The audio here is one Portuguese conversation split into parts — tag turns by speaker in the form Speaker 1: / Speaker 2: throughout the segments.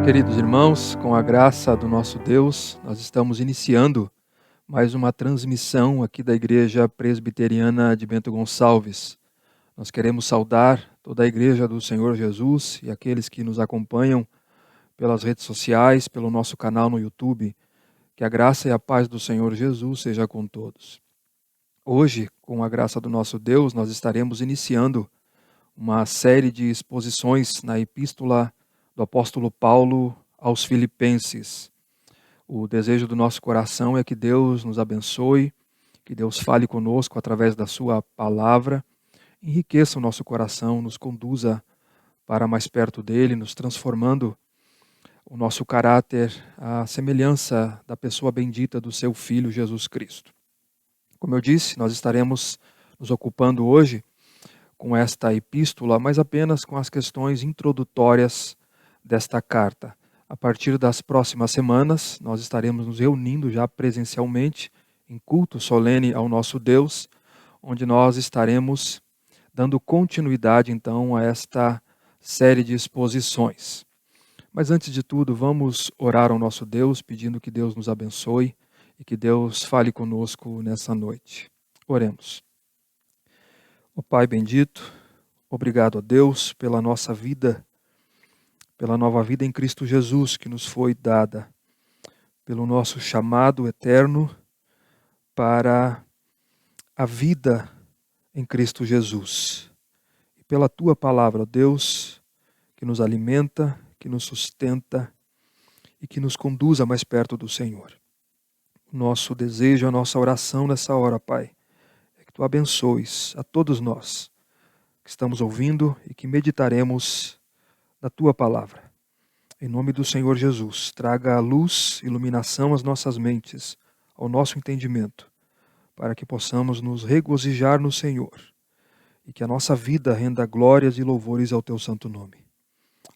Speaker 1: Queridos irmãos, com a graça do nosso Deus, nós estamos iniciando mais uma transmissão aqui da Igreja Presbiteriana de Bento Gonçalves. Nós queremos saudar toda a Igreja do Senhor Jesus e aqueles que nos acompanham pelas redes sociais, pelo nosso canal no YouTube. Que a graça e a paz do Senhor Jesus seja com todos. Hoje, com a graça do nosso Deus, nós estaremos iniciando uma série de exposições na Epístola do apóstolo Paulo aos Filipenses. O desejo do nosso coração é que Deus nos abençoe, que Deus fale conosco através da sua palavra, enriqueça o nosso coração, nos conduza para mais perto dele, nos transformando o nosso caráter à semelhança da pessoa bendita do seu Filho Jesus Cristo. Como eu disse, nós estaremos nos ocupando hoje com esta epístola, mas apenas com as questões introdutórias desta carta. A partir das próximas semanas, nós estaremos nos reunindo já presencialmente em culto solene ao nosso Deus, onde nós estaremos dando continuidade então a esta série de exposições. Mas antes de tudo, vamos orar ao nosso Deus, pedindo que Deus nos abençoe e que Deus fale conosco nessa noite. Oremos. Ó Pai bendito, obrigado a Deus pela nossa vida, pela nova vida em Cristo Jesus que nos foi dada, pelo nosso chamado eterno para a vida em Cristo Jesus. E pela Tua palavra, ó Deus, que nos alimenta, que nos sustenta e que nos conduza mais perto do Senhor. O nosso desejo, a nossa oração nessa hora, Pai, é que Tu abençoes a todos nós que estamos ouvindo e que meditaremos da Tua palavra. Em nome do Senhor Jesus, traga a luz, iluminação às nossas mentes, ao nosso entendimento, para que possamos nos regozijar no Senhor e que a nossa vida renda glórias e louvores ao Teu santo nome.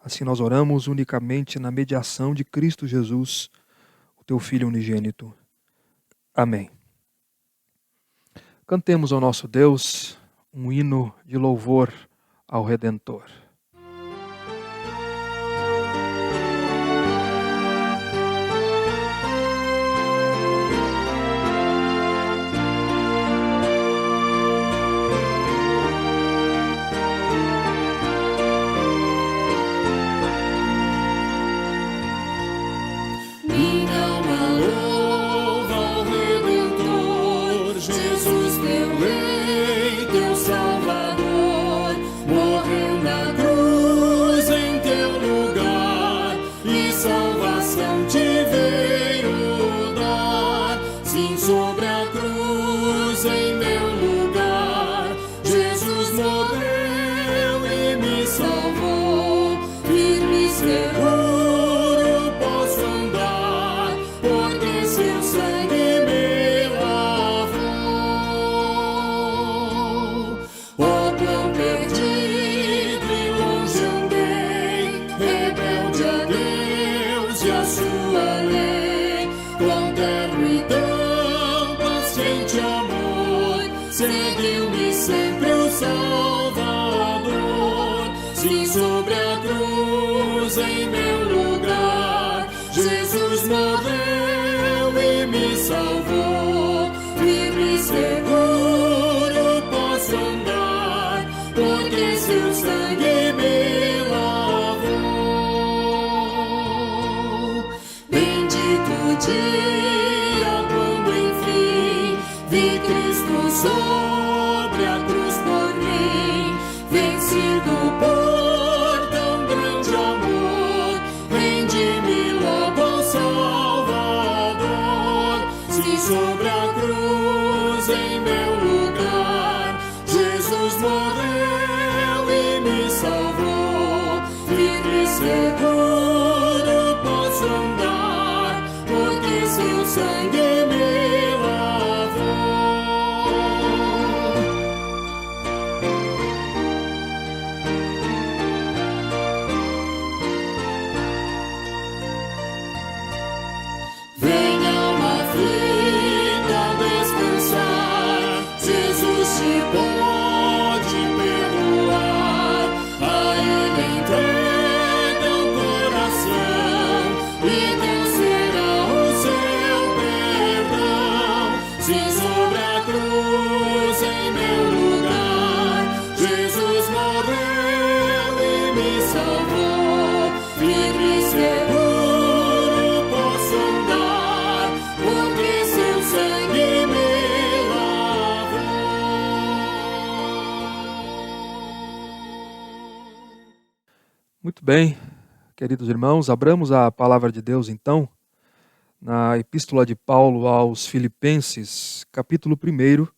Speaker 1: Assim nós oramos unicamente na mediação de Cristo Jesus, o Teu Filho unigênito. Amém. Cantemos ao nosso Deus um hino de louvor ao Redentor.
Speaker 2: Seguiu-me sempre o Salvador, sim, sobre a cruz em meu lugar. Jesus morreu e me salvou, livre e seguro posso andar, porque seu sangue me lavou. Bendito o dia quando enfim vi Cristo sobre a cruz por mim, vencido por tão grande amor, rendi-me logo ao Salvador. Se sobre a cruz em meu lugar, Jesus morreu e me salvou, livre e seguro posso andar, porque seu sangue me lavou. Pode perdoar, a Ele entrega o coração.
Speaker 1: Muito bem, queridos irmãos, abramos a palavra de Deus então, na Epístola de Paulo aos Filipenses, capítulo 1.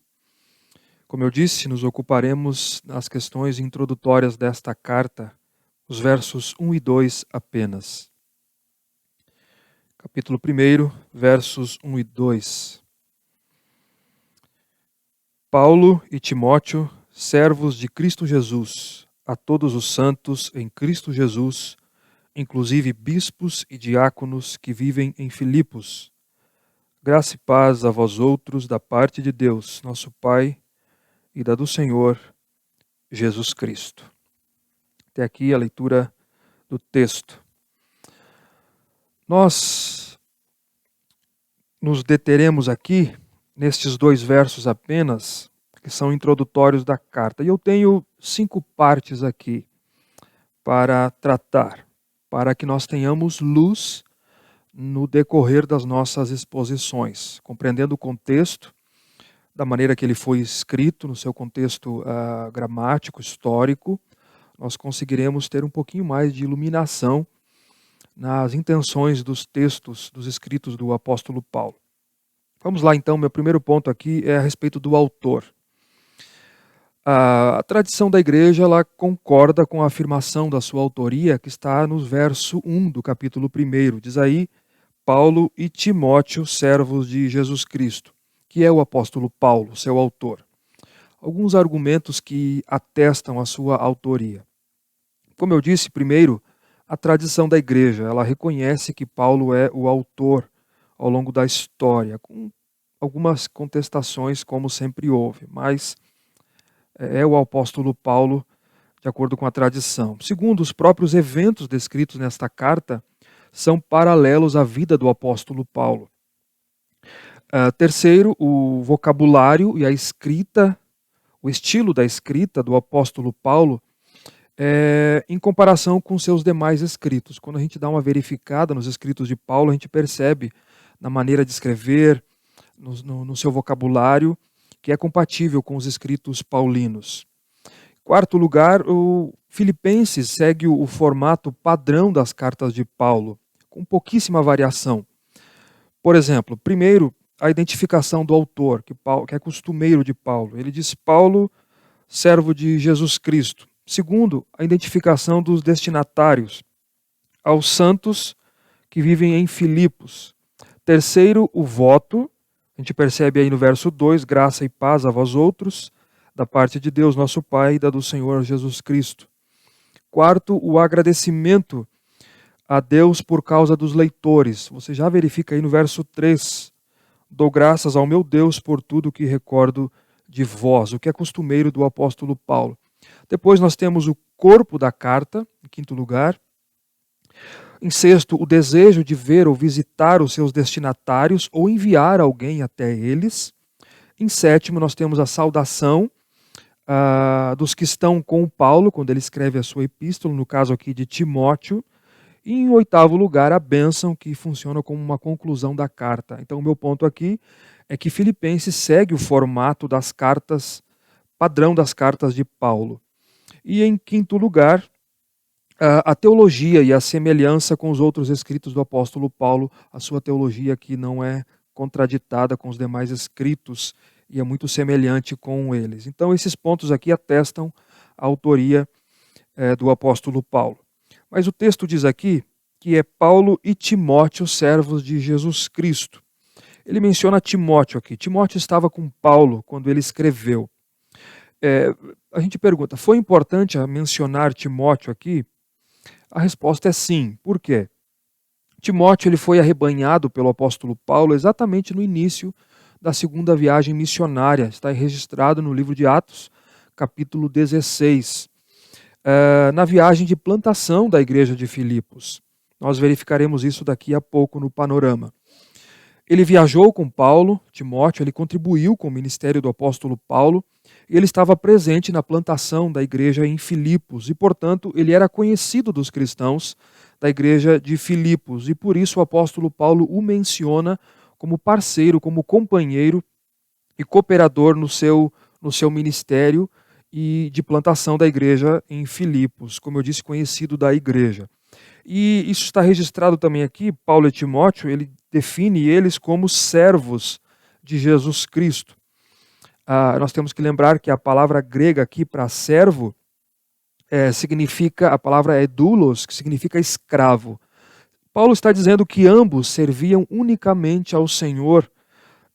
Speaker 1: Como eu disse, nos ocuparemos nas questões introdutórias desta carta, os versos 1 e 2 apenas. Capítulo 1, versos 1 e 2. Paulo e Timóteo, servos de Cristo Jesus, a todos os santos em Cristo Jesus, inclusive bispos e diáconos que vivem em Filipos. Graça e paz a vós outros da parte de Deus, nosso Pai, e da do Senhor Jesus Cristo. Até aqui a leitura do texto. Nós nos deteremos aqui nestes 2 versos apenas, que são introdutórios da carta. E eu tenho 5 partes aqui para tratar, para que nós tenhamos luz no decorrer das nossas exposições, compreendendo o contexto, da maneira que ele foi escrito, no seu contexto gramático, histórico, nós conseguiremos ter um pouquinho mais de iluminação nas intenções dos textos, dos escritos do apóstolo Paulo. Vamos lá então, meu primeiro ponto aqui é a respeito do autor. A tradição da igreja ela concorda com a afirmação da sua autoria que está no verso 1 do capítulo 1. Diz aí, Paulo e Timóteo, servos de Jesus Cristo, que é o apóstolo Paulo, seu autor. Alguns argumentos que atestam a sua autoria. Como eu disse, primeiro, a tradição da igreja, ela reconhece que Paulo é o autor ao longo da história, com algumas contestações, como sempre houve, mas é o apóstolo Paulo, de acordo com a tradição. Segundo, os próprios eventos descritos nesta carta são paralelos à vida do apóstolo Paulo. Terceiro, o vocabulário e a escrita, o estilo da escrita do apóstolo Paulo, em comparação com seus demais escritos. Quando a gente dá uma verificada nos escritos de Paulo, a gente percebe na maneira de escrever, no seu vocabulário, que é compatível com os escritos paulinos. Quarto lugar, o Filipenses segue o formato padrão das cartas de Paulo, com pouquíssima variação. Por exemplo, primeiro, a identificação do autor, que é costumeiro de Paulo. Ele diz Paulo, servo de Jesus Cristo. Segundo, a identificação dos destinatários, aos santos que vivem em Filipos. Terceiro, o voto. A gente percebe aí no verso 2, graça e paz a vós outros, da parte de Deus, nosso Pai, e da do Senhor Jesus Cristo. Quarto, o agradecimento a Deus por causa dos leitores. Você já verifica aí no verso 3, dou graças ao meu Deus por tudo que recordo de vós, o que é costumeiro do apóstolo Paulo. Depois nós temos o corpo da carta, em quinto lugar. Em sexto, o desejo de ver ou visitar os seus destinatários ou enviar alguém até eles. Em sétimo, nós temos a saudação dos que estão com Paulo, quando ele escreve a sua epístola, no caso aqui de Timóteo. E em oitavo lugar, a bênção, que funciona como uma conclusão da carta. Então, o meu ponto aqui é que Filipenses segue o formato das cartas, padrão das cartas de Paulo. E em quinto lugar, a teologia e a semelhança com os outros escritos do apóstolo Paulo, a sua teologia que não é contraditada com os demais escritos e é muito semelhante com eles. Então esses pontos aqui atestam a autoria do apóstolo Paulo. Mas o texto diz aqui que é Paulo e Timóteo, servos de Jesus Cristo. Ele menciona Timóteo aqui. Timóteo estava com Paulo quando ele escreveu. A gente pergunta, foi importante mencionar Timóteo aqui? A resposta é sim. Por quê? Timóteo ele foi arrebanhado pelo apóstolo Paulo exatamente no início da segunda viagem missionária. Está registrado no livro de Atos, capítulo 16. Na viagem de plantação da igreja de Filipos. Nós verificaremos isso daqui a pouco no panorama. Ele viajou com Paulo, Timóteo, ele contribuiu com o ministério do apóstolo Paulo, e ele estava presente na plantação da igreja em Filipos, e, portanto, ele era conhecido dos cristãos da igreja de Filipos, e por isso o apóstolo Paulo o menciona como parceiro, como companheiro e cooperador no seu ministério, e de plantação da igreja em Filipos, como eu disse, conhecido da igreja. E isso está registrado também aqui, Paulo e Timóteo, ele define eles como servos de Jesus Cristo. Nós temos que lembrar que a palavra grega aqui para servo significa, a palavra é doulos, que significa escravo. Paulo está dizendo que ambos serviam unicamente ao Senhor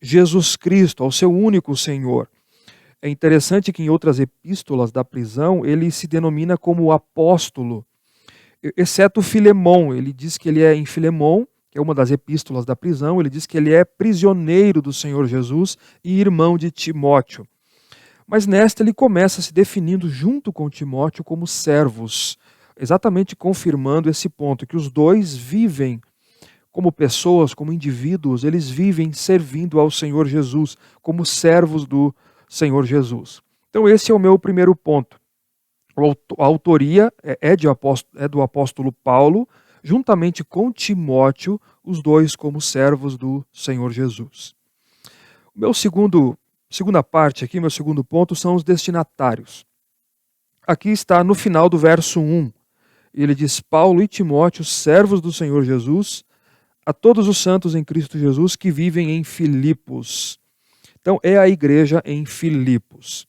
Speaker 1: Jesus Cristo, ao seu único Senhor. É interessante que em outras epístolas da prisão ele se denomina como apóstolo, exceto Filemão. Ele diz que ele é em Filemão, que é uma das epístolas da prisão, ele diz que ele é prisioneiro do Senhor Jesus e irmão de Timóteo. Mas nesta ele começa se definindo junto com Timóteo como servos, exatamente confirmando esse ponto, que os dois vivem como pessoas, como indivíduos, eles vivem servindo ao Senhor Jesus, como servos do Senhor Jesus. Então esse é o meu primeiro ponto. A autoria é do apóstolo Paulo, juntamente com Timóteo, os dois como servos do Senhor Jesus. Meu segunda parte aqui, meu segundo ponto, são os destinatários. Aqui está no final do verso 1. Ele diz: Paulo e Timóteo, servos do Senhor Jesus, a todos os santos em Cristo Jesus que vivem em Filipos. Então, é a igreja em Filipos.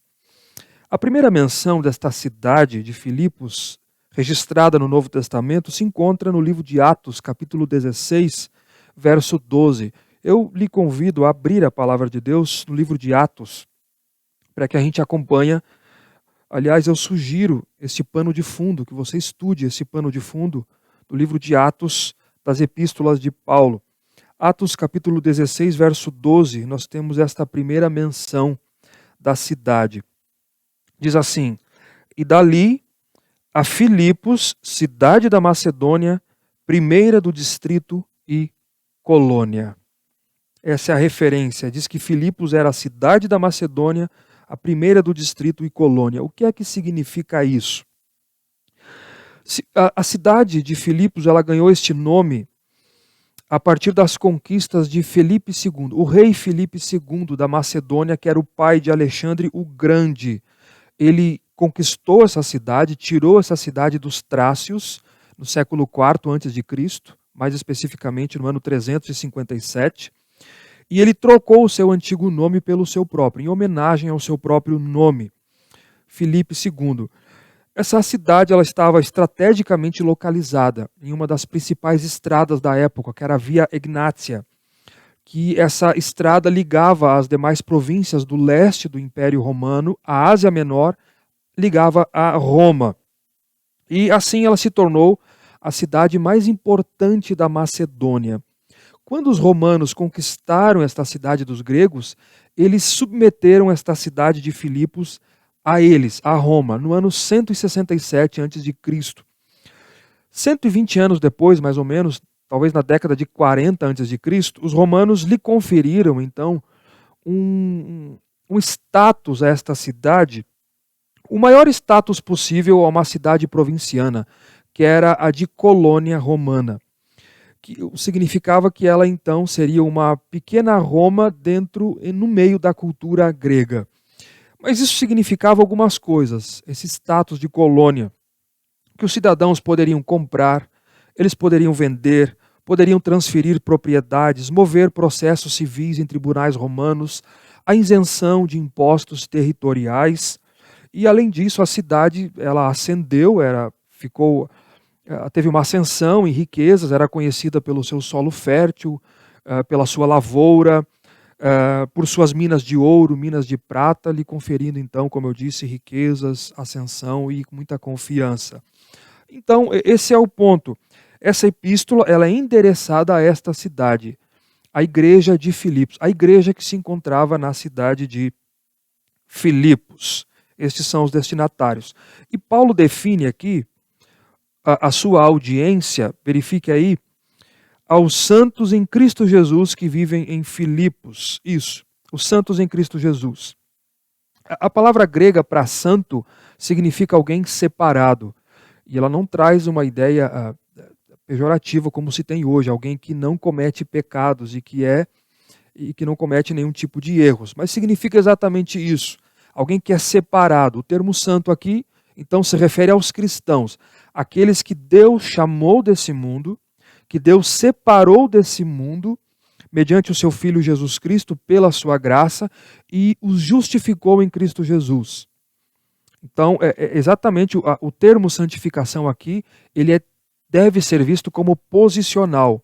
Speaker 1: A primeira menção desta cidade de Filipos, registrada no Novo Testamento, se encontra no livro de Atos, capítulo 16, verso 12. Eu lhe convido a abrir a palavra de Deus no livro de Atos, para que a gente acompanhe. Aliás, eu sugiro esse pano de fundo, que você estude esse pano de fundo do livro de Atos, das epístolas de Paulo. Atos capítulo 16, verso 12, nós temos esta primeira menção da cidade. Diz assim: e dali a Filipos, cidade da Macedônia, primeira do distrito e colônia. Essa é a referência. Diz que Filipos era a cidade da Macedônia, a primeira do distrito e colônia. O que é que significa isso? A cidade de Filipos, ela ganhou este nome a partir das conquistas de Filipe II, o rei Filipe II da Macedônia, que era o pai de Alexandre o Grande. Ele conquistou essa cidade, tirou essa cidade dos trácios no século IV a.C., mais especificamente no ano 357, e ele trocou o seu antigo nome pelo seu próprio, em homenagem ao seu próprio nome, Filipe II. Essa cidade ela estava estrategicamente localizada em uma das principais estradas da época, que era a Via Egnatia, que essa estrada ligava as demais províncias do leste do Império Romano, a Ásia Menor, ligava a Roma. E assim ela se tornou a cidade mais importante da Macedônia. Quando os romanos conquistaram esta cidade dos gregos, eles submeteram esta cidade de Filipos a eles, a Roma, no ano 167 a.C. 120 anos depois, mais ou menos, talvez na década de 40 a.C., os romanos lhe conferiram, então, um status a esta cidade, o maior status possível a uma cidade provinciana, que era a de colônia romana, que significava que ela, então, seria uma pequena Roma no meio da cultura grega. Mas isso significava algumas coisas, esse status de colônia, que os cidadãos poderiam comprar, eles poderiam vender, poderiam transferir propriedades, mover processos civis em tribunais romanos, a isenção de impostos territoriais, e além disso a cidade ela ascendeu, teve uma ascensão em riquezas, era conhecida pelo seu solo fértil, pela sua lavoura, por suas minas de ouro, minas de prata, lhe conferindo então, como eu disse, riquezas, ascensão e muita confiança. Então, esse é o ponto. Essa epístola ela é endereçada a esta cidade, a igreja de Filipos, a igreja que se encontrava na cidade de Filipos. Estes são os destinatários. E Paulo define aqui a sua audiência, verifique aí, aos santos em Cristo Jesus que vivem em Filipos. Isso, os santos em Cristo Jesus. A palavra grega para santo significa alguém separado. E ela não traz uma ideia pejorativa como se tem hoje, alguém que não comete pecados e que não comete nenhum tipo de erros. Mas significa exatamente isso. alguém que é separado. O termo santo aqui, então, se refere aos cristãos, aqueles que Deus chamou desse mundo, que Deus separou desse mundo, mediante o seu Filho Jesus Cristo, pela sua graça, e os justificou em Cristo Jesus. Então, exatamente o termo santificação aqui, deve ser visto como posicional.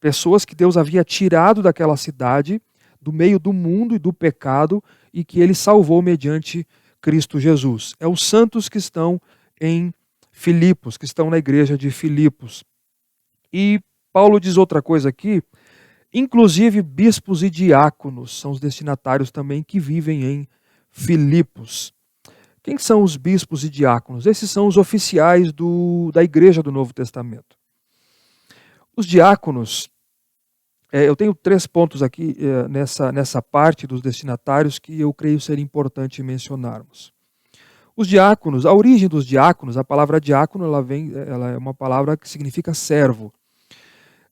Speaker 1: Pessoas que Deus havia tirado daquela cidade, do meio do mundo e do pecado, e que ele salvou mediante Cristo Jesus. É os santos que estão em Filipos, que estão na igreja de Filipos. E Paulo diz outra coisa aqui, inclusive bispos e diáconos são os destinatários também que vivem em Filipos. Quem são os bispos e diáconos? Esses são os oficiais da igreja do Novo Testamento. Os diáconos, eu tenho 3 pontos aqui nessa parte dos destinatários que eu creio ser importante mencionarmos. Os diáconos, a origem dos diáconos, a palavra diácono, ela é uma palavra que significa servo.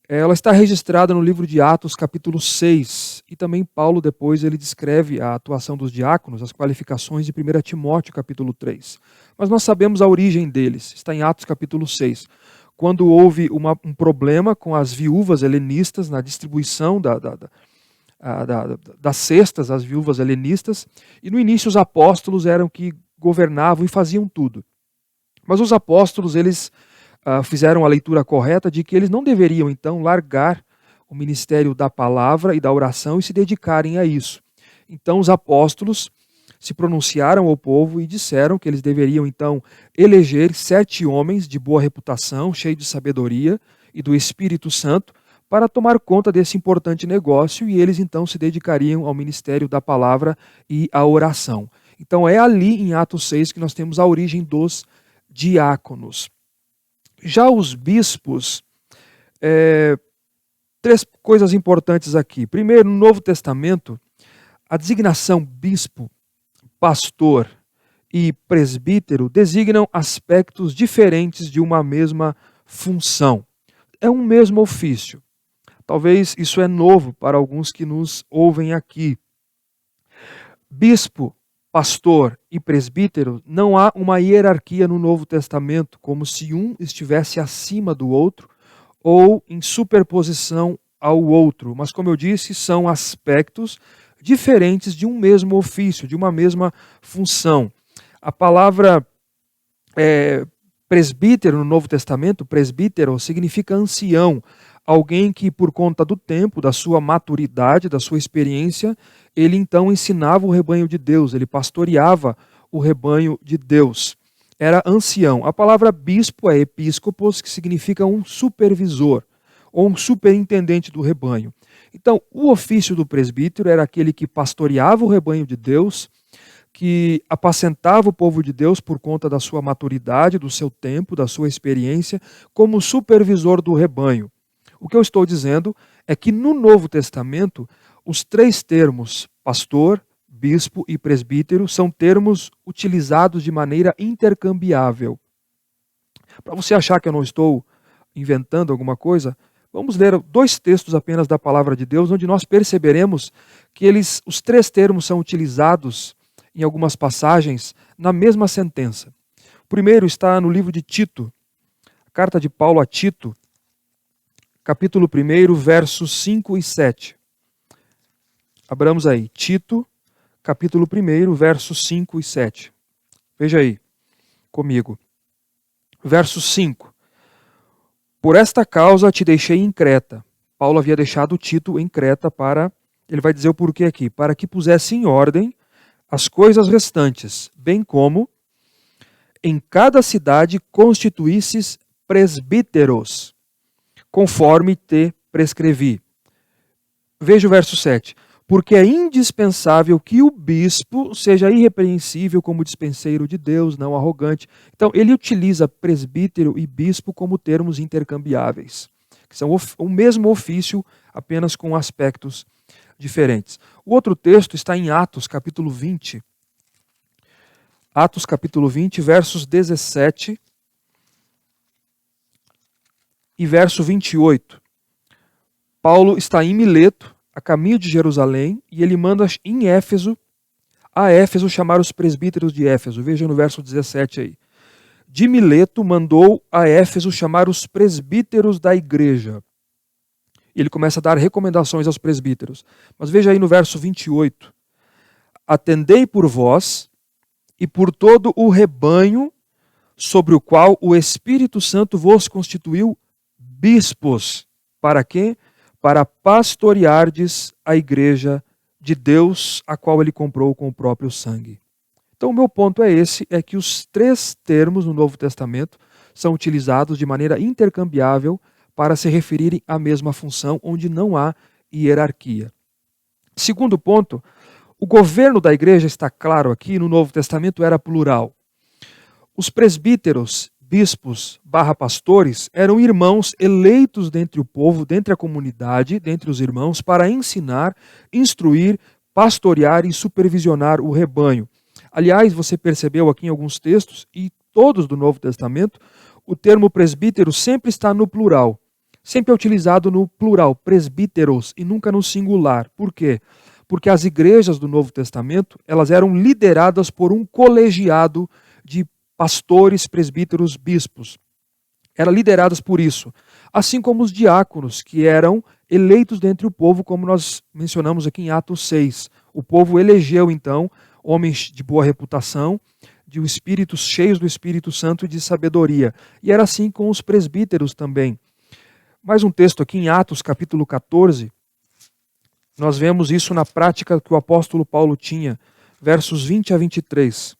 Speaker 1: Ela está registrada no livro de Atos, capítulo 6, e também Paulo depois ele descreve a atuação dos diáconos, as qualificações de 1 Timóteo, capítulo 3. Mas nós sabemos a origem deles, está em Atos, capítulo 6. Quando houve um problema com as viúvas helenistas na distribuição das cestas às viúvas helenistas, e no início os apóstolos eram que governavam e faziam tudo. Mas os apóstolos, eles fizeram a leitura correta de que eles não deveriam, então, largar o ministério da palavra e da oração e se dedicarem a isso. Então, os apóstolos se pronunciaram ao povo e disseram que eles deveriam, então, eleger 7 homens de boa reputação, cheios de sabedoria e do Espírito Santo, para tomar conta desse importante negócio, e eles, então, se dedicariam ao ministério da palavra e à oração. Então, é ali, em Atos 6, que nós temos a origem dos diáconos. Já os bispos, 3 coisas importantes aqui. Primeiro, no Novo Testamento, a designação bispo, pastor e presbítero designam aspectos diferentes de uma mesma função. É um mesmo ofício. Talvez isso é novo para alguns que nos ouvem aqui. Bispo, pastor e presbítero, não há uma hierarquia no Novo Testamento, como se um estivesse acima do outro ou em superposição ao outro. Mas, como eu disse, são aspectos diferentes de um mesmo ofício, de uma mesma função. A palavra presbítero no Novo Testamento, presbítero, significa ancião, alguém que por conta do tempo, da sua maturidade, da sua experiência, ele então ensinava o rebanho de Deus, ele pastoreava o rebanho de Deus. Era ancião. A palavra bispo é episcopos, que significa um supervisor, ou um superintendente do rebanho. Então, o ofício do presbítero era aquele que pastoreava o rebanho de Deus, que apacentava o povo de Deus por conta da sua maturidade, do seu tempo, da sua experiência, como supervisor do rebanho. O que eu estou dizendo é que no Novo Testamento, os 3 termos, pastor, bispo e presbítero, são termos utilizados de maneira intercambiável. Para você achar que eu não estou inventando alguma coisa, vamos ler 2 textos apenas da Palavra de Deus, onde nós perceberemos que os 3 termos são utilizados em algumas passagens na mesma sentença. O primeiro está no livro de Tito, a carta de Paulo a Tito, capítulo 1, versos 5 e 7. Abramos aí, Tito, capítulo 1, versos 5 e 7. Veja aí, comigo. Verso 5. Por esta causa te deixei em Creta. Paulo havia deixado Tito em Creta ele vai dizer o porquê aqui, para que pusesse em ordem as coisas restantes, bem como em cada cidade constituísses presbíteros, conforme te prescrevi. Veja o verso 7. Porque é indispensável que o bispo seja irrepreensível como dispenseiro de Deus, não arrogante. Então, ele utiliza presbítero e bispo como termos intercambiáveis, que são o mesmo ofício, apenas com aspectos diferentes. O outro texto está em Atos, capítulo 20. Atos, capítulo 20, versos 17 e verso 28. Paulo está em Mileto, a caminho de Jerusalém, e ele manda em Éfeso a Éfeso chamar os presbíteros de Éfeso. Veja no verso 17 aí. De Mileto mandou a Éfeso chamar os presbíteros da igreja. Ele começa a dar recomendações aos presbíteros. Mas veja aí no verso 28. Atendei por vós e por todo o rebanho sobre o qual o Espírito Santo vos constituiu bispos. Para quê? Para pastoreardes a igreja de Deus, a qual ele comprou com o próprio sangue. Então o meu ponto é esse, é que os três termos no Novo Testamento são utilizados de maneira intercambiável para se referirem à mesma função, onde não há hierarquia. Segundo ponto, o governo da igreja está claro aqui, no Novo Testamento era plural. Os presbíteros, bispos, pastores, eram irmãos eleitos dentre o povo, dentre a comunidade, dentre os irmãos, para ensinar, instruir, pastorear e supervisionar o rebanho. Aliás, você percebeu aqui em alguns textos, e todos do Novo Testamento, o termo presbítero sempre está no plural. Sempre é utilizado no plural, presbíteros, e nunca no singular. Por quê? Porque as igrejas do Novo Testamento, elas eram lideradas por um colegiado de pastores, presbíteros, bispos. Eram lideradas por isso. Assim como os diáconos, que eram eleitos dentre o povo, como nós mencionamos aqui em Atos 6. O povo elegeu, então, homens de boa reputação, de espíritos cheios do Espírito Santo e de sabedoria. E era assim com os presbíteros também. Mais um texto aqui em Atos, capítulo 14. Nós vemos isso na prática que o apóstolo Paulo tinha, versos 20 a 23.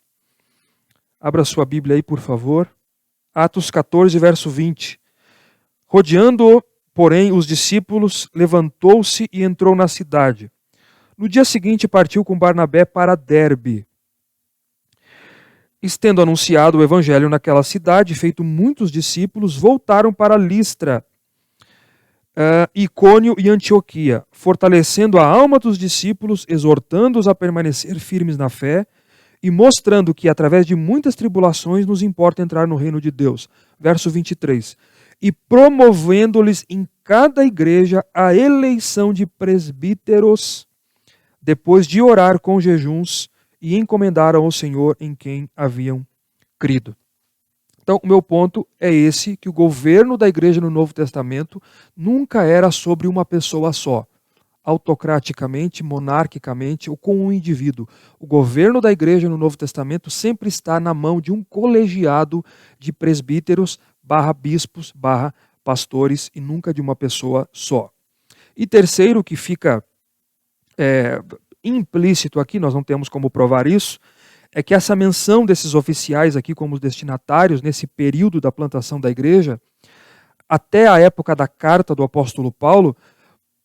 Speaker 1: Abra sua Bíblia aí, por favor. Atos 14, verso 20. Rodeando-o, porém, os discípulos, levantou-se e entrou na cidade. No dia seguinte partiu com Barnabé para Derbe. Estendo anunciado o evangelho naquela cidade, feito muitos discípulos, voltaram para Listra, Icônio e Antioquia, fortalecendo a alma dos discípulos, exortando-os a permanecer firmes na fé e mostrando que, através de muitas tribulações, nos importa entrar no reino de Deus. Verso 23. E promovendo-lhes em cada igreja a eleição de presbíteros, depois de orar com jejuns, e encomendaram ao Senhor em quem haviam crido. Então, o meu ponto é esse, que o governo da igreja no Novo Testamento nunca era sobre uma pessoa só, autocraticamente, monarquicamente ou com um indivíduo. O governo da igreja no Novo Testamento sempre está na mão de um colegiado de presbíteros, bispos, pastores, e nunca de uma pessoa só. E terceiro, que fica implícito aqui, nós não temos como provar isso, é que essa menção desses oficiais aqui como os destinatários, nesse período da plantação da igreja, até a época da carta do apóstolo Paulo,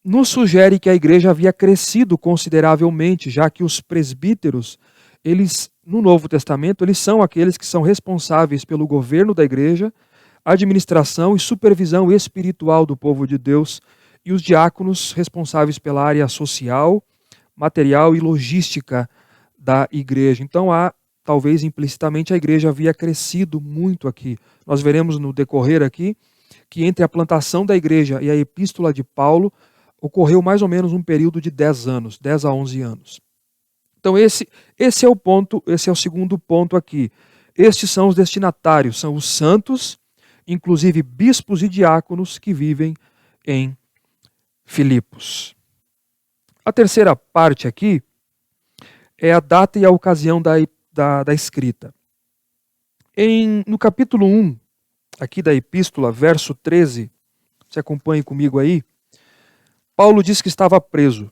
Speaker 1: nos sugere que a igreja havia crescido consideravelmente, já que os presbíteros, eles, no Novo Testamento, eles são aqueles que são responsáveis pelo governo da igreja, administração e supervisão espiritual do povo de Deus, e os diáconos responsáveis pela área social, material e logística da igreja. Então, talvez implicitamente, a igreja havia crescido muito aqui. Nós veremos no decorrer aqui que entre a plantação da igreja e a epístola de Paulo ocorreu mais ou menos um período de 10 anos, 10 a 11 anos. Então, esse é o ponto, esse é o segundo ponto aqui. Estes são os destinatários, são os santos, inclusive bispos e diáconos que vivem em Filipos. A terceira parte aqui é a data e a ocasião da escrita. No capítulo 1, aqui da epístola, verso 13, você acompanhe comigo aí, Paulo diz que estava preso,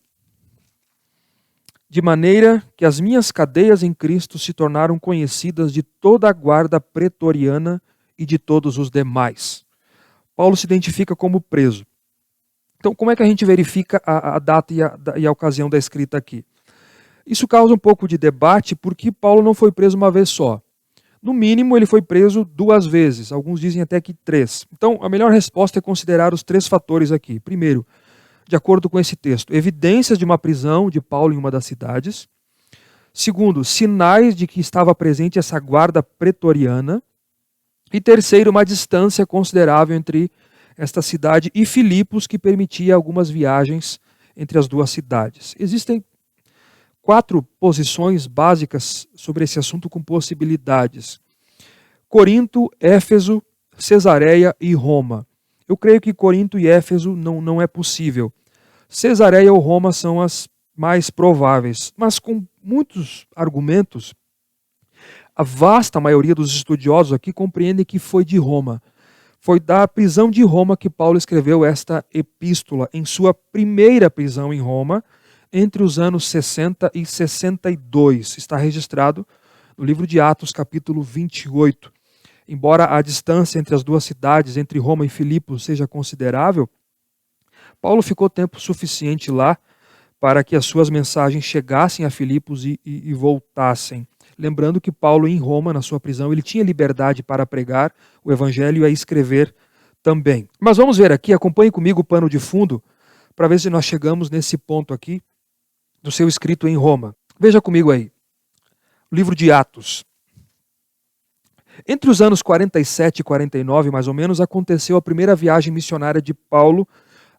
Speaker 1: de maneira que as minhas cadeias em Cristo se tornaram conhecidas de toda a guarda pretoriana e de todos os demais. Paulo se identifica como preso. Então, como é que a gente verifica a data e a ocasião da escrita aqui? Isso causa um pouco de debate, porque Paulo não foi preso uma vez só. No mínimo, ele foi preso 2 vezes, alguns dizem até que 3. Então, a melhor resposta é considerar os 3 fatores aqui. Primeiro, de acordo com esse texto, evidências de uma prisão de Paulo em uma das cidades. Segundo, sinais de que estava presente essa guarda pretoriana. E terceiro, uma distância considerável entre esta cidade e Filipos, que permitia algumas viagens entre as duas cidades. Existem 4 posições básicas sobre esse assunto com possibilidades. Corinto, Éfeso, Cesareia e Roma. Eu creio que Corinto e Éfeso não é possível. Cesareia ou Roma são as mais prováveis, mas com muitos argumentos, a vasta maioria dos estudiosos aqui compreende que foi de Roma. Foi da prisão de Roma que Paulo escreveu esta epístola, em sua primeira prisão em Roma, entre os anos 60 e 62. Está registrado no livro de Atos, capítulo 28. Embora a distância entre as duas cidades, entre Roma e Filipos, seja considerável, Paulo ficou tempo suficiente lá para que as suas mensagens chegassem a Filipos e voltassem. Lembrando que Paulo, em Roma, na sua prisão, ele tinha liberdade para pregar o evangelho e a escrever também. Mas vamos ver aqui, acompanhe comigo o pano de fundo, para ver se nós chegamos nesse ponto aqui do seu escrito em Roma. Veja comigo aí, o livro de Atos. Entre os anos 47 e 49, mais ou menos, aconteceu a primeira viagem missionária de Paulo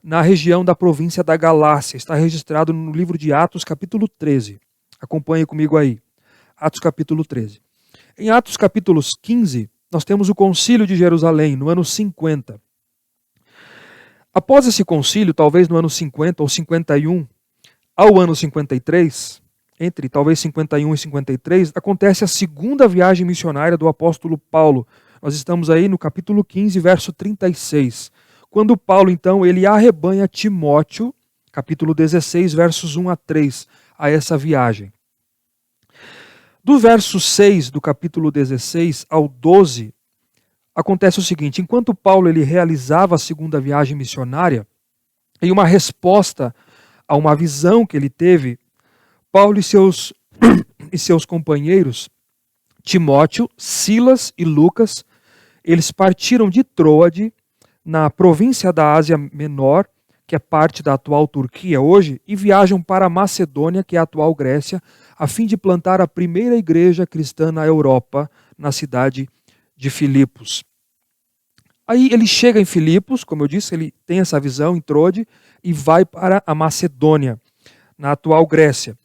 Speaker 1: na região da província da Galácia. Está registrado no livro de Atos, capítulo 13. Acompanhe comigo aí. Atos, capítulo 13. Em Atos, capítulo 15, nós temos o concílio de Jerusalém, no ano 50. Após esse concílio, talvez no ano 50 ou 51, ao ano 53, entre talvez 51 e 53, acontece a segunda viagem missionária do apóstolo Paulo. Nós estamos aí no capítulo 15, verso 36. Quando Paulo, então, ele arrebanha Timóteo, capítulo 16, versos 1 a 3, a essa viagem. Do verso 6 do capítulo 16 ao 12, acontece o seguinte: enquanto Paulo ele realizava a segunda viagem missionária, em uma resposta a uma visão que ele teve, Paulo e seus companheiros, Timóteo, Silas e Lucas, eles partiram de Troade, na província da Ásia Menor, que é parte da atual Turquia hoje, e viajam para a Macedônia, que é a atual Grécia, a fim de plantar a primeira igreja cristã na Europa, na cidade de Filipos. Aí ele chega em Filipos, como eu disse, ele tem essa visão em Troade, e vai para a Macedônia, na atual Grécia.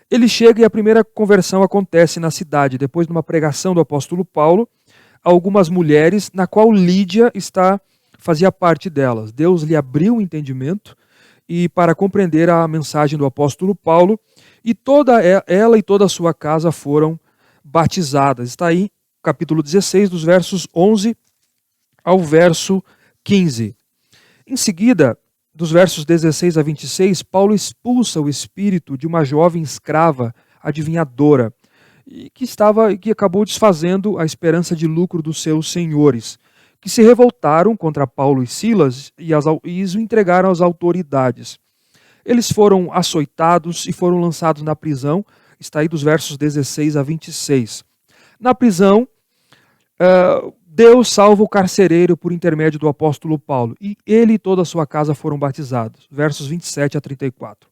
Speaker 1: Ele chega e a primeira conversão acontece na cidade, depois de uma pregação do apóstolo Paulo, a algumas mulheres, na qual Lídia fazia parte delas. Deus lhe abriu o entendimento e para compreender a mensagem do apóstolo Paulo, e toda ela e toda a sua casa foram batizadas. Está aí, capítulo 16, dos versos 11 ao verso 15. Em seguida, dos versos 16 a 26, Paulo expulsa o espírito de uma jovem escrava adivinhadora, e que acabou desfazendo a esperança de lucro dos seus senhores, que se revoltaram contra Paulo e Silas e os entregaram às autoridades. Eles foram açoitados e foram lançados na prisão, está aí dos versos 16 a 26. Na prisão, Deus salva o carcereiro por intermédio do apóstolo Paulo, e ele e toda a sua casa foram batizados, versos 27 a 34.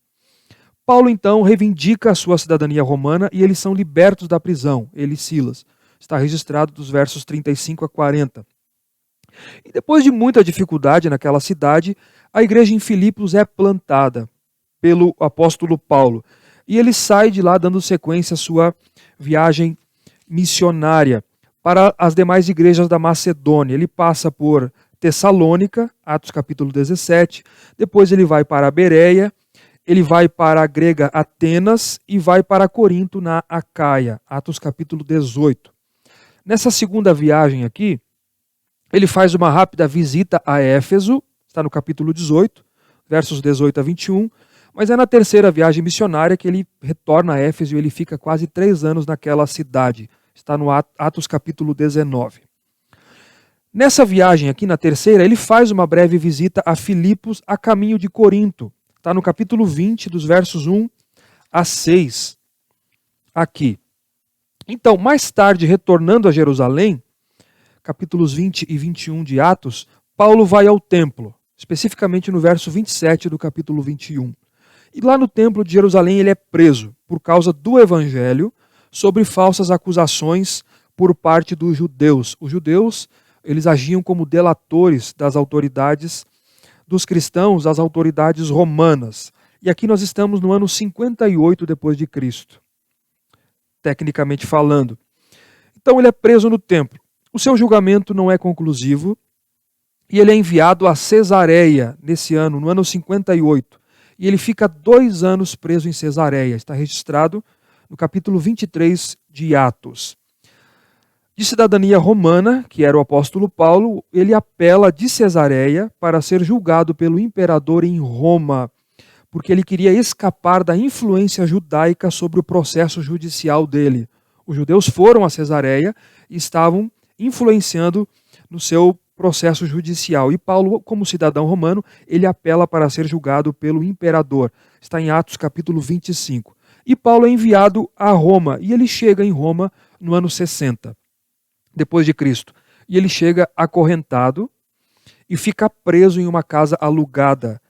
Speaker 1: Paulo então reivindica a sua cidadania romana e eles são libertos da prisão, ele e Silas. Está registrado dos versos 35 a 40. E depois de muita dificuldade naquela cidade, a igreja em Filipos é plantada pelo apóstolo Paulo. E ele sai de lá dando sequência à sua viagem missionária para as demais igrejas da Macedônia. Ele passa por Tessalônica, Atos capítulo 17, depois ele vai para a Bereia, ele vai para a grega Atenas e vai para Corinto na Acaia, Atos capítulo 18. Nessa segunda viagem aqui, ele faz uma rápida visita a Éfeso, está no capítulo 18, versos 18 a 21, mas é na terceira viagem missionária que ele retorna a Éfeso e ele fica quase 3 anos naquela cidade. Está no Atos capítulo 19. Nessa viagem aqui, na terceira, ele faz uma breve visita a Filipos a caminho de Corinto. Está no capítulo 20, dos versos 1 a 6. Aqui. Então, mais tarde, retornando a Jerusalém, capítulos 20 e 21 de Atos, Paulo vai ao templo, especificamente no verso 27 do capítulo 21. E lá no templo de Jerusalém ele é preso por causa do evangelho, sobre falsas acusações por parte dos judeus. Os judeus, eles agiam como delatores das autoridades dos cristãos, das autoridades romanas. E aqui nós estamos no ano 58 depois de Cristo, tecnicamente falando. Então ele é preso no templo. O seu julgamento não é conclusivo e ele é enviado a Cesareia nesse ano, no ano 58. E ele fica 2 anos preso em Cesareia. Está registrado no capítulo 23 de Atos. De cidadania romana, que era o apóstolo Paulo, ele apela de Cesareia para ser julgado pelo imperador em Roma, porque ele queria escapar da influência judaica sobre o processo judicial dele. Os judeus foram a Cesareia e estavam influenciando no seu processo judicial. E Paulo, como cidadão romano, ele apela para ser julgado pelo imperador. Está em Atos capítulo 25. E Paulo é enviado a Roma, e ele chega em Roma no ano 60, depois de Cristo. E ele chega acorrentado e fica preso em uma casa alugada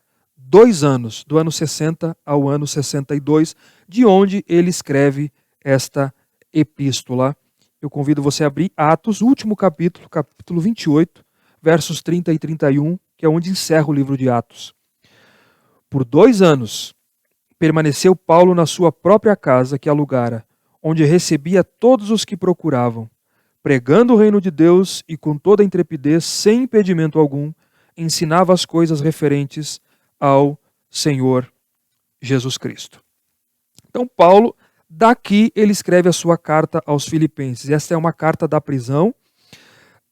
Speaker 1: 2 anos, do ano 60 ao ano 62, de onde ele escreve esta epístola. Eu convido você a abrir Atos, último capítulo, capítulo 28, versos 30 e 31, que é onde encerra o livro de Atos. Por 2 anos, permaneceu Paulo na sua própria casa que alugara, onde recebia todos os que procuravam, pregando o reino de Deus e com toda a intrepidez, sem impedimento algum, ensinava as coisas referentes ao Senhor Jesus Cristo. Então Paulo, daqui ele escreve a sua carta aos Filipenses. Esta é uma carta da prisão.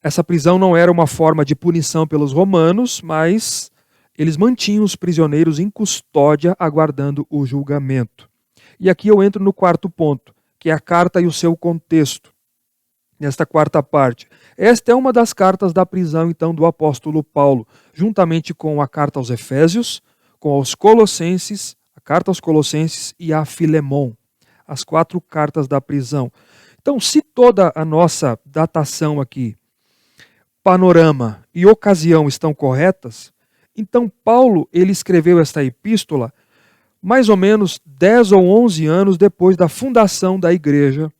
Speaker 1: Essa prisão não era uma forma de punição pelos romanos, mas eles mantinham os prisioneiros em custódia, aguardando o julgamento. E aqui eu entro no 4º ponto, que é a carta e o seu contexto. Nesta 4ª parte. Esta é uma das cartas da prisão, então, do apóstolo Paulo, juntamente com a carta aos Efésios, com os Colossenses, a carta aos Colossenses e a Filemon, as 4 cartas da prisão. Então, se toda a nossa datação aqui, panorama e ocasião estão corretas, então Paulo ele escreveu esta epístola mais ou menos 10 ou 11 anos depois da fundação da igreja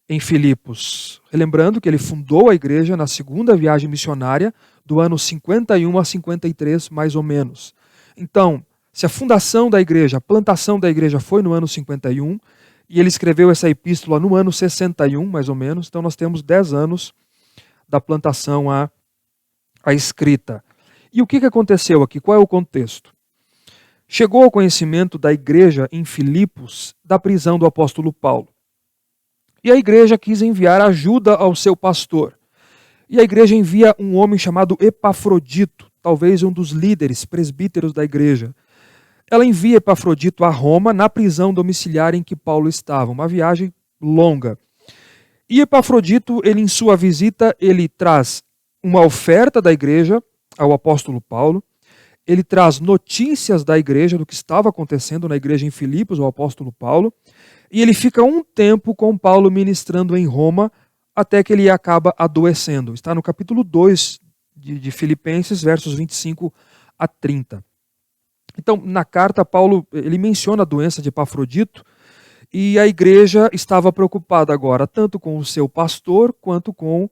Speaker 1: em Filipos. Lembrando que ele fundou a igreja na 2ª viagem missionária do ano 51 a 53, mais ou menos. Então, se a fundação da igreja, a plantação da igreja foi no ano 51, e ele escreveu essa epístola no ano 61, mais ou menos, então nós temos 10 anos da plantação à escrita. E o que aconteceu aqui? Qual é o contexto? Chegou ao conhecimento da igreja em Filipos da prisão do apóstolo Paulo. E a igreja quis enviar ajuda ao seu pastor. E a igreja envia um homem chamado Epafrodito, talvez um dos líderes presbíteros da igreja. Ela envia Epafrodito a Roma, na prisão domiciliar em que Paulo estava. Uma viagem longa. E Epafrodito, ele em sua visita, ele traz uma oferta da igreja ao apóstolo Paulo. Ele traz notícias da igreja, do que estava acontecendo na igreja em Filipos, ao apóstolo Paulo. E ele fica um tempo com Paulo ministrando em Roma, até que ele acaba adoecendo. Está no capítulo 2 de Filipenses, versos 25 a 30. Então, na carta, Paulo ele menciona a doença de Epafrodito, e a igreja estava preocupada agora, tanto com o seu pastor, quanto com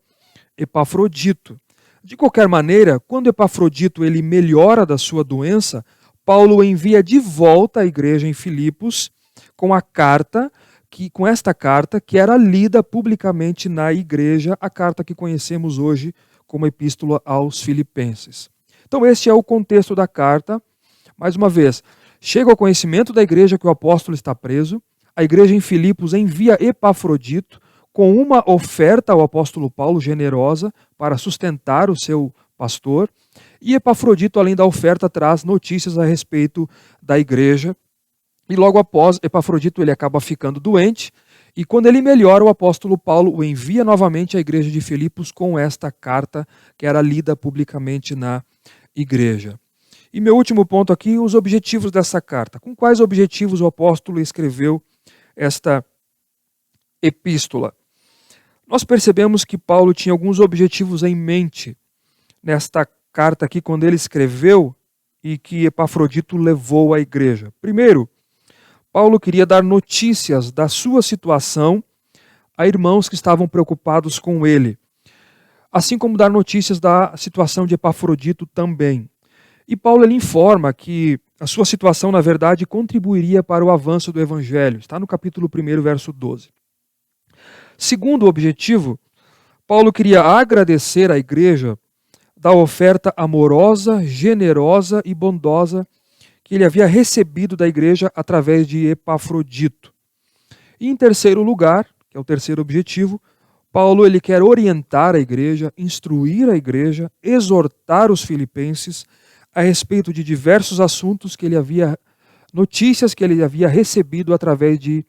Speaker 1: Epafrodito. De qualquer maneira, quando Epafrodito ele melhora da sua doença, Paulo envia de volta à igreja em Filipos, com esta carta que era lida publicamente na igreja, a carta que conhecemos hoje como Epístola aos Filipenses. Então este é o contexto da carta. Mais uma vez, chega ao conhecimento da igreja que o apóstolo está preso, a igreja em Filipos envia Epafrodito com uma oferta ao apóstolo Paulo generosa para sustentar o seu pastor, e Epafrodito, além da oferta, traz notícias a respeito da igreja. E logo após, Epafrodito ele acaba ficando doente, e quando ele melhora, o apóstolo Paulo o envia novamente à igreja de Filipos com esta carta que era lida publicamente na igreja. E meu último ponto aqui, os objetivos dessa carta. Com quais objetivos o apóstolo escreveu esta epístola? Nós percebemos que Paulo tinha alguns objetivos em mente nesta carta aqui, quando ele escreveu e que Epafrodito levou à igreja. Primeiro, Paulo queria dar notícias da sua situação a irmãos que estavam preocupados com ele, assim como dar notícias da situação de Epafrodito também. E Paulo ele informa que A sua situação, na verdade, contribuiria para o avanço do Evangelho. Está no capítulo 1, verso 12. Segundo objetivo, Paulo queria agradecer à igreja da oferta amorosa, generosa e bondosa que ele havia recebido da igreja através de Epafrodito. E em terceiro lugar, que é o terceiro objetivo, Paulo ele quer orientar a igreja, instruir a igreja, exortar os filipenses a respeito de diversos assuntos notícias que ele havia recebido através de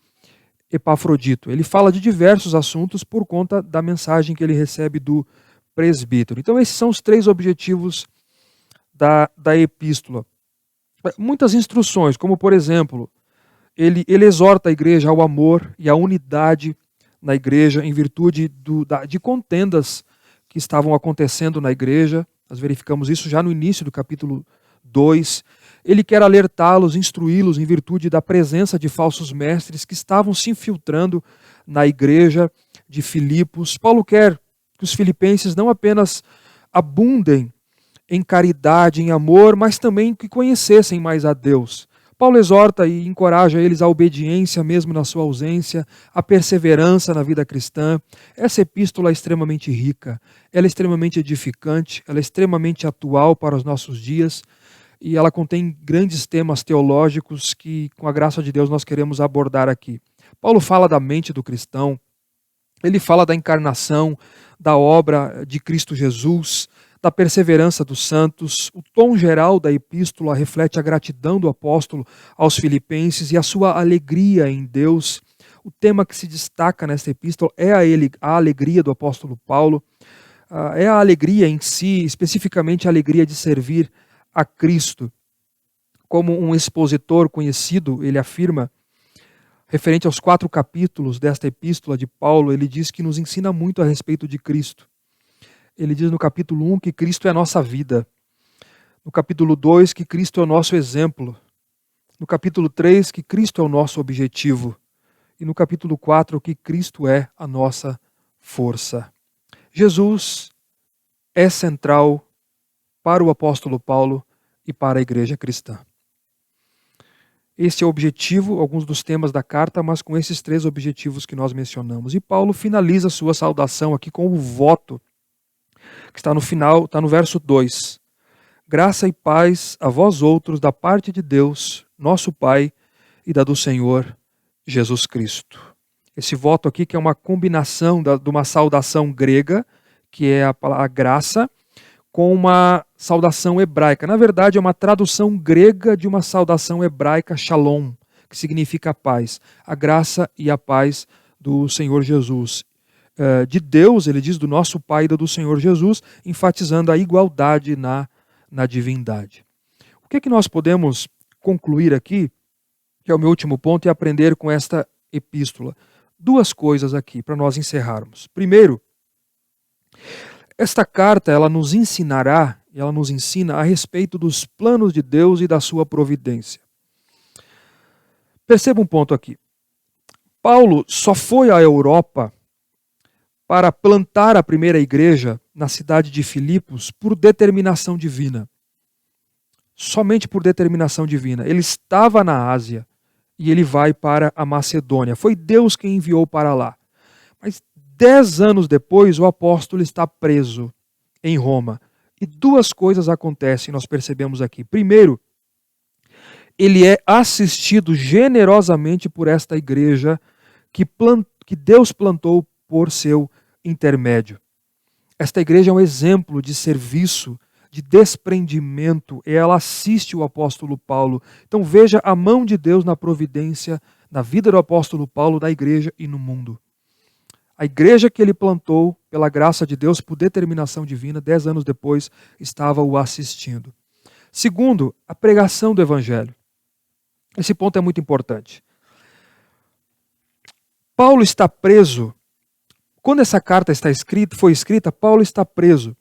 Speaker 1: Epafrodito. Ele fala de diversos assuntos por conta da mensagem que ele recebe do presbítero. Então esses são os três objetivos da epístola. Muitas instruções, como por exemplo, ele exorta a igreja ao amor e à unidade na igreja em virtude de contendas que estavam acontecendo na igreja. Nós verificamos isso já no início do capítulo 2. Ele quer alertá-los, instruí-los em virtude da presença de falsos mestres que estavam se infiltrando na igreja de Filipos. Paulo quer que os filipenses não apenas abundem em caridade, em amor, mas também que conhecessem mais a Deus. Paulo exorta e encoraja eles à obediência mesmo na sua ausência, à perseverança na vida cristã. Essa epístola é extremamente rica, ela é extremamente edificante, ela é extremamente atual para os nossos dias e ela contém grandes temas teológicos que, com a graça de Deus, nós queremos abordar aqui. Paulo fala da mente do cristão, ele fala da encarnação, da obra de Cristo Jesus, da perseverança dos santos. O tom geral da epístola reflete a gratidão do apóstolo aos filipenses e a sua alegria em Deus. O tema que se destaca nesta epístola é a alegria do apóstolo Paulo. É a alegria em si, especificamente a alegria de servir a Cristo. Como um expositor conhecido, ele afirma, referente aos 4 capítulos desta epístola de Paulo, ele diz que nos ensina muito a respeito de Cristo. Ele diz no capítulo 1 que Cristo é a nossa vida. No capítulo 2 que Cristo é o nosso exemplo. No capítulo 3 que Cristo é o nosso objetivo. E no capítulo 4 que Cristo é a nossa força. Jesus é central para o apóstolo Paulo e para a igreja cristã. Esse é o objetivo, alguns dos temas da carta, mas com esses 3 objetivos que nós mencionamos. E Paulo finaliza sua saudação aqui com o voto, que está no final, está no verso 2. Graça e paz a vós outros da parte de Deus, nosso Pai, e da do Senhor Jesus Cristo. Esse voto aqui que é uma combinação de uma saudação grega, que é a graça, com uma saudação hebraica. Na verdade, é uma tradução grega de uma saudação hebraica, shalom, que significa paz. A graça e a paz do Senhor Jesus. De Deus, ele diz, do nosso Pai e do Senhor Jesus, enfatizando a igualdade na divindade. O que é que nós podemos concluir aqui, que é o meu último ponto, e aprender com esta epístola? 2 coisas aqui, para nós encerrarmos. Primeiro, esta carta ela nos ensina a respeito dos planos de Deus e da sua providência. Perceba um ponto aqui. Paulo só foi à Europa para plantar a primeira igreja na cidade de Filipos por determinação divina. Somente por determinação divina. Ele estava na Ásia e ele vai para a Macedônia. Foi Deus quem enviou para lá. Mas 10 anos depois, o apóstolo está preso em Roma. E 2 coisas acontecem, nós percebemos aqui. Primeiro, ele é assistido generosamente por esta igreja que Deus plantou por seu intermédio. Esta igreja é um exemplo de serviço, de desprendimento, e ela assiste o apóstolo Paulo. Então veja a mão de Deus na providência, na vida do apóstolo Paulo, na igreja e no mundo. A igreja que ele plantou, pela graça de Deus, por determinação divina, 10 anos depois, estava o assistindo. Segundo, a pregação do evangelho. Esse ponto é muito importante. Paulo está preso. Quando essa carta foi escrita, Paulo está preso.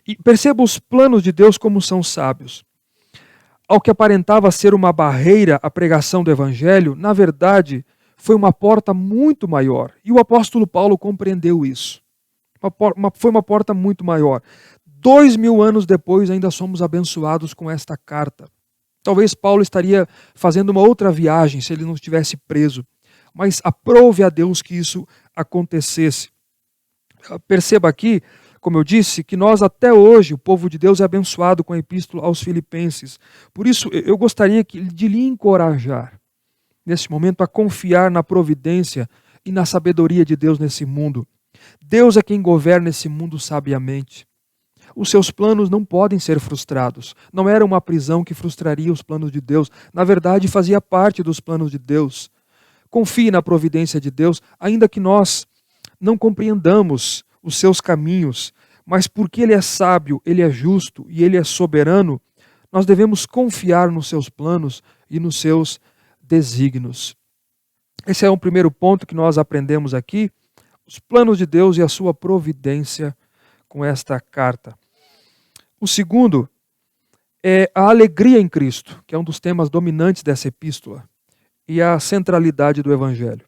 Speaker 1: E perceba os planos de Deus como são sábios. Ao que aparentava ser uma barreira à pregação do evangelho, na verdade, foi uma porta muito maior. E o apóstolo Paulo compreendeu isso. Foi uma porta muito maior. 2000 anos depois, ainda somos abençoados com esta carta. Talvez Paulo estaria fazendo uma outra viagem se ele não estivesse preso. Mas aprove a Deus que isso acontecesse. Perceba aqui, como eu disse, que nós até hoje, o povo de Deus é abençoado com a epístola aos Filipenses. Por isso, eu gostaria de lhe encorajar, nesse momento, a confiar na providência e na sabedoria de Deus nesse mundo. Deus é quem governa esse mundo sabiamente. Os seus planos não podem ser frustrados. Não era uma prisão que frustraria os planos de Deus. Na verdade, fazia parte dos planos de Deus. Confie na providência de Deus, ainda que nós não compreendamos os seus caminhos, mas porque Ele é sábio, Ele é justo e Ele é soberano, nós devemos confiar nos seus planos e nos seus desígnios. Esse é um primeiro ponto que nós aprendemos aqui, os planos de Deus e a sua providência com esta carta. O segundo é a alegria em Cristo, que é um dos temas dominantes dessa epístola, e a centralidade do Evangelho.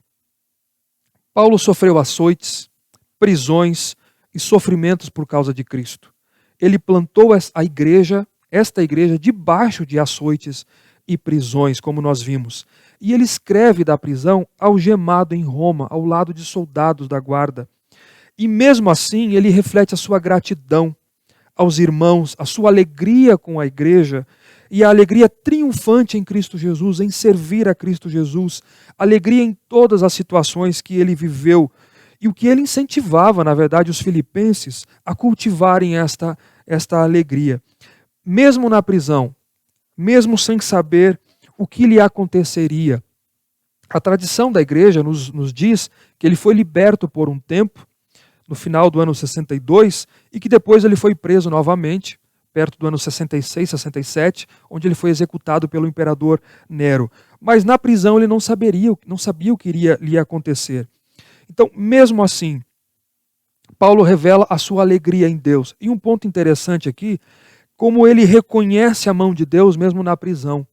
Speaker 1: Paulo sofreu açoites, prisões e sofrimentos por causa de Cristo. Ele plantou esta igreja, debaixo de açoites e prisões, como nós vimos. E ele escreve da prisão algemado em Roma, ao lado de soldados da guarda. E mesmo assim, ele reflete a sua gratidão aos irmãos, a sua alegria com a igreja e a alegria triunfante em Cristo Jesus, em servir a Cristo Jesus, alegria em todas as situações que ele viveu e o que ele incentivava, na verdade, os filipenses a cultivarem esta alegria. Mesmo na prisão, mesmo sem saber o que lhe aconteceria. A tradição da igreja nos diz que ele foi liberto por um tempo, no final do ano 62, e que depois ele foi preso novamente, perto do ano 66, 67, onde ele foi executado pelo imperador Nero. Mas na prisão ele não sabia o que iria lhe acontecer. Então, mesmo assim, Paulo revela a sua alegria em Deus. E um ponto interessante aqui, como ele reconhece a mão de Deus mesmo na prisão,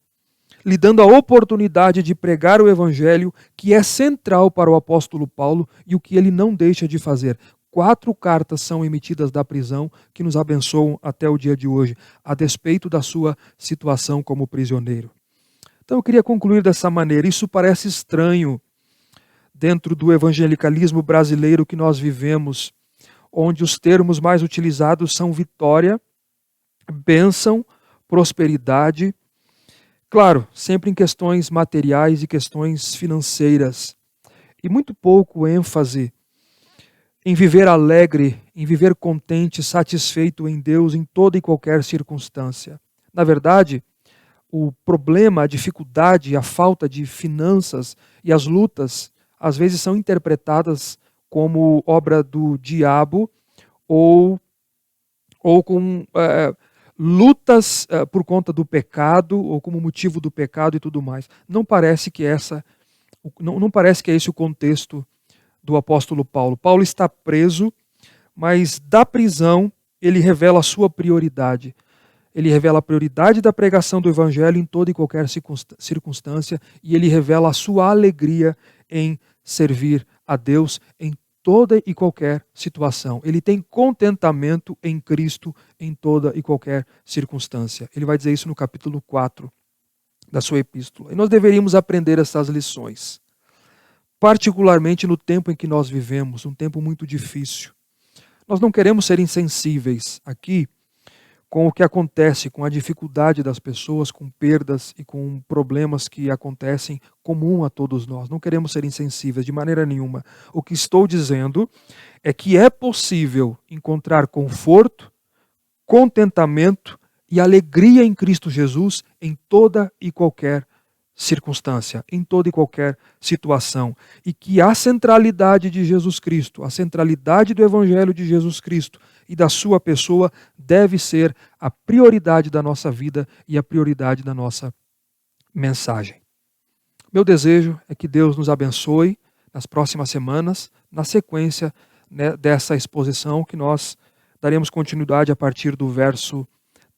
Speaker 1: lhe dando a oportunidade de pregar o evangelho, que é central para o apóstolo Paulo e o que ele não deixa de fazer. 4 cartas são emitidas da prisão que nos abençoam até o dia de hoje, a despeito da sua situação como prisioneiro. Então eu queria concluir dessa maneira. Isso parece estranho dentro do evangelicalismo brasileiro que nós vivemos, onde os termos mais utilizados são vitória, bênção, prosperidade. Claro, sempre em questões materiais e questões financeiras. E muito pouco ênfase em viver alegre, em viver contente, satisfeito em Deus em toda e qualquer circunstância. Na verdade, o problema, a dificuldade, a falta de finanças e as lutas, às vezes são interpretadas como obra do diabo ou com lutas por conta do pecado ou como motivo do pecado e tudo mais. Não parece que é esse o contexto do apóstolo Paulo. Paulo está preso, mas da prisão ele revela a sua prioridade. Ele revela a prioridade da pregação do evangelho em toda e qualquer circunstância e ele revela a sua alegria em servir a Deus em toda e qualquer situação. Ele tem contentamento em Cristo em toda e qualquer circunstância. Ele vai dizer isso no capítulo 4 da sua epístola. E nós deveríamos aprender essas lições, particularmente no tempo em que nós vivemos, um tempo muito difícil. Nós não queremos ser insensíveis aqui com o que acontece, com a dificuldade das pessoas, com perdas e com problemas que acontecem comum a todos nós. Não queremos ser insensíveis de maneira nenhuma. O que estou dizendo é que é possível encontrar conforto, contentamento e alegria em Cristo Jesus em toda e qualquer circunstância, em toda e qualquer situação. E que a centralidade de Jesus Cristo, a centralidade do Evangelho de Jesus Cristo e da sua pessoa deve ser a prioridade da nossa vida e a prioridade da nossa mensagem. Meu desejo é que Deus nos abençoe nas próximas semanas, na sequência dessa exposição que nós daremos continuidade a partir do verso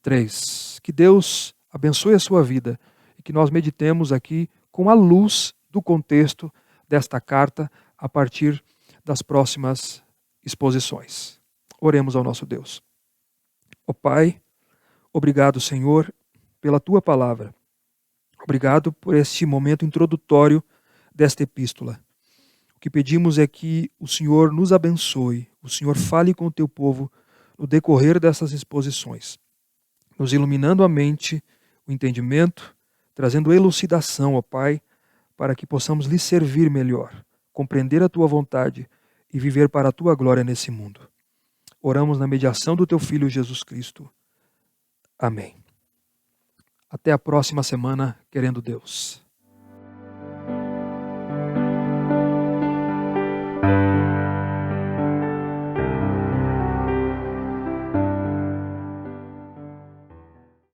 Speaker 1: 3. Que Deus abençoe a sua vida e que nós meditemos aqui com a luz do contexto desta carta a partir das próximas exposições. Oremos ao nosso Deus. Ó Pai, obrigado, Senhor, pela Tua palavra. Obrigado por este momento introdutório desta epístola. O que pedimos é que o Senhor nos abençoe, o Senhor fale com o teu povo no decorrer dessas exposições, nos iluminando a mente, o entendimento, trazendo elucidação, ó Pai, para que possamos lhe servir melhor, compreender a tua vontade e viver para a tua glória nesse mundo. Oramos na mediação do teu Filho Jesus Cristo. Amém. Até a próxima semana, querendo Deus.